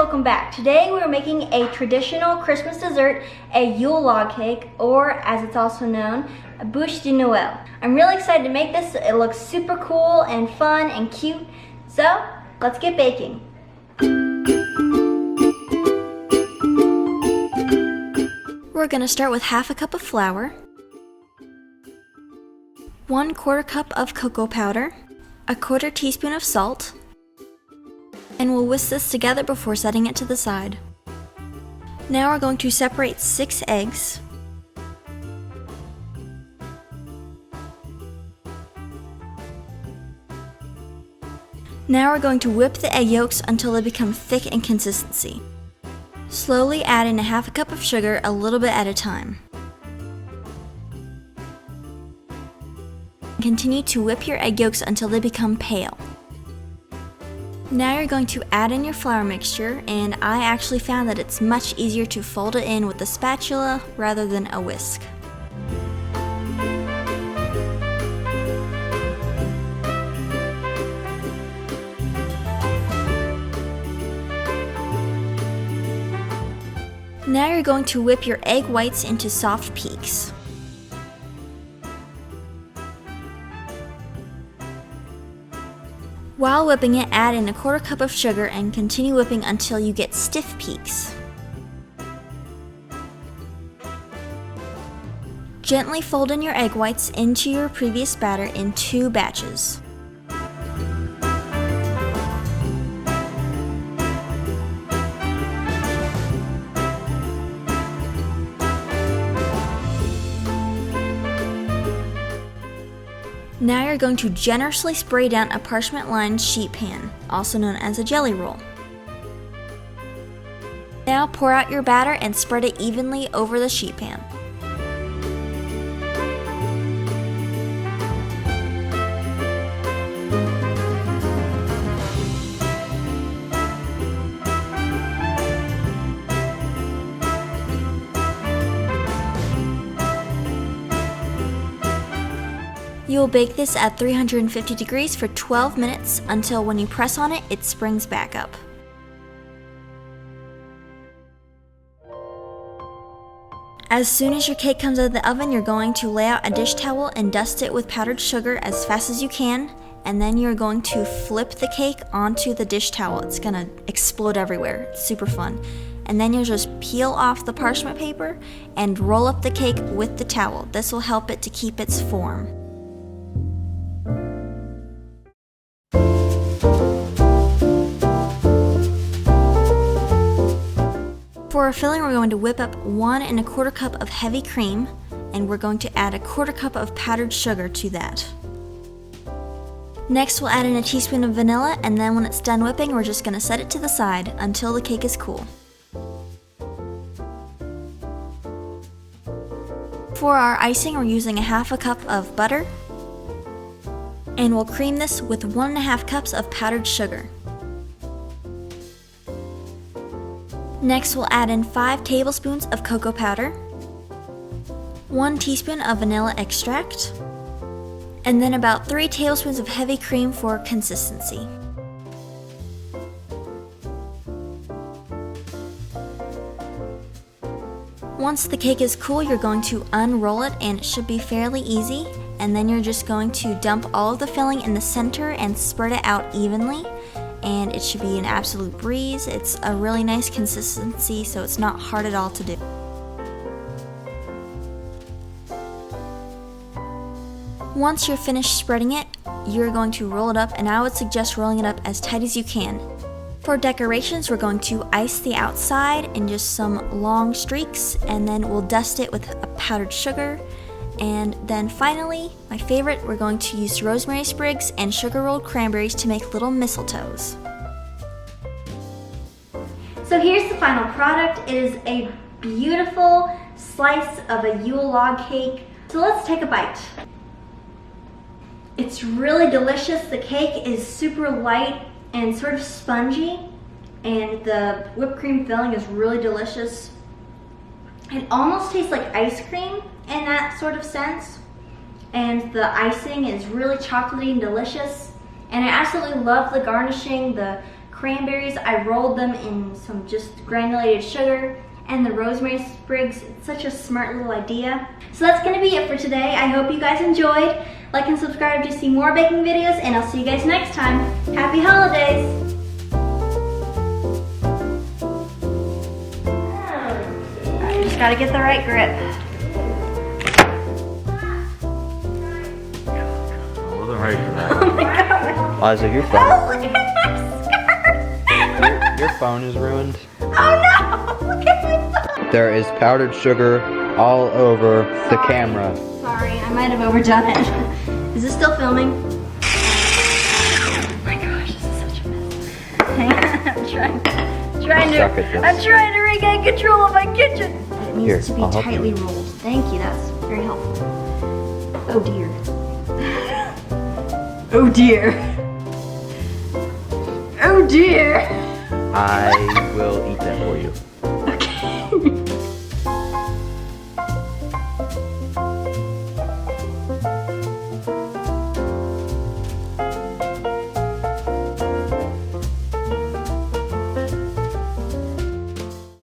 welcome back. Today we're making a traditional Christmas dessert, a Yule log cake, or as it's also known, a bûche de Noël. I'm really excited to make this. It looks super cool and fun and cute. So let's get baking. We're gonna start with half a cup of flour, 1/4 cup of cocoa powder, 1/4 teaspoon of salt, and we'll whisk this together before setting it to the side. Now we're going to separate 6 eggs. Now we're going to whip the egg yolks until they become thick in consistency. Slowly add in 1/2 cup of sugar a little bit at a time. Continue to whip your egg yolks until they become pale. Now you're going to add in your flour mixture, and I actually found that it's much easier to fold it in with a spatula rather than a whisk. Now you're going to whip your egg whites into soft peaks. While whipping it, add in 1/4 cup of sugar and continue whipping until you get stiff peaks. Gently fold in your egg whites into your previous batter in 2 batches. Now you're going to generously spray down a parchment-lined sheet pan, also known as a jelly roll. Now pour out your batter and spread it evenly over the sheet pan. You will bake this at 350 degrees for 12 minutes until when you press on it, it springs back up. As soon as your cake comes out of the oven, you're going to lay out a dish towel and dust it with powdered sugar as fast as you can, and then you're going to flip the cake onto the dish towel. It's gonna explode everywhere. It's super fun. And then you'll just peel off the parchment paper and roll up the cake with the towel. This will help it to keep its form. For our filling, we're going to whip up 1 1/4 cup of heavy cream, and we're going to add 1/4 cup of powdered sugar to that. Next, we'll add in a teaspoon of vanilla, and then when it's done whipping, we're just going to set it to the side until the cake is cool. For our icing, we're using 1/2 cup of butter, and we'll cream this with 1 1/2 cups of powdered sugar. Next, we'll add in 5 tablespoons of cocoa powder, 1 teaspoon of vanilla extract, and then about 3 tablespoons of heavy cream for consistency. Once the cake is cool, you're going to unroll it, and it should be fairly easy, and then you're just going to dump all of the filling in the center and spread it out evenly. And it should be an absolute breeze. It's a really nice consistency, so it's not hard at all to do. Once you're finished spreading it, you're going to roll it up, and I would suggest rolling it up as tight as you can. For decorations, we're going to ice the outside in just some long streaks, and then we'll dust it with a powdered sugar. And then finally, my favorite, we're going to use rosemary sprigs and sugar-rolled cranberries to make little mistletoes. So here's the final product. It is a beautiful slice of a Yule log cake. So let's take a bite. It's really delicious. The cake is super light and sort of spongy, and the whipped cream filling is really delicious. It almost tastes like ice cream in that sort of sense, and the icing is really chocolatey and delicious, and I absolutely love the garnishing. The cranberries. I rolled them in some just granulated sugar and the rosemary sprigs. It's such a smart little idea. So that's gonna be it for today. I hope you guys enjoyed. Like and subscribe to see more baking videos, and I'll see you guys next time. Happy holidays! Alright, just gotta get the right grip. I wasn't ready for that. Oh my god! Eliza, your phone. Oh, look at my skirt! Your phone is ruined. Oh no! Look at my phone! There is powdered sugar all over the camera. Sorry, I might have overdone it. Is this still filming? Oh my gosh, this is such a mess. Hang on, I'm trying to regain control of my kitchen. It needs to be tightly rolled. Thank you, that's very helpful. Oh dear. Oh dear. Oh dear. I will eat that for you.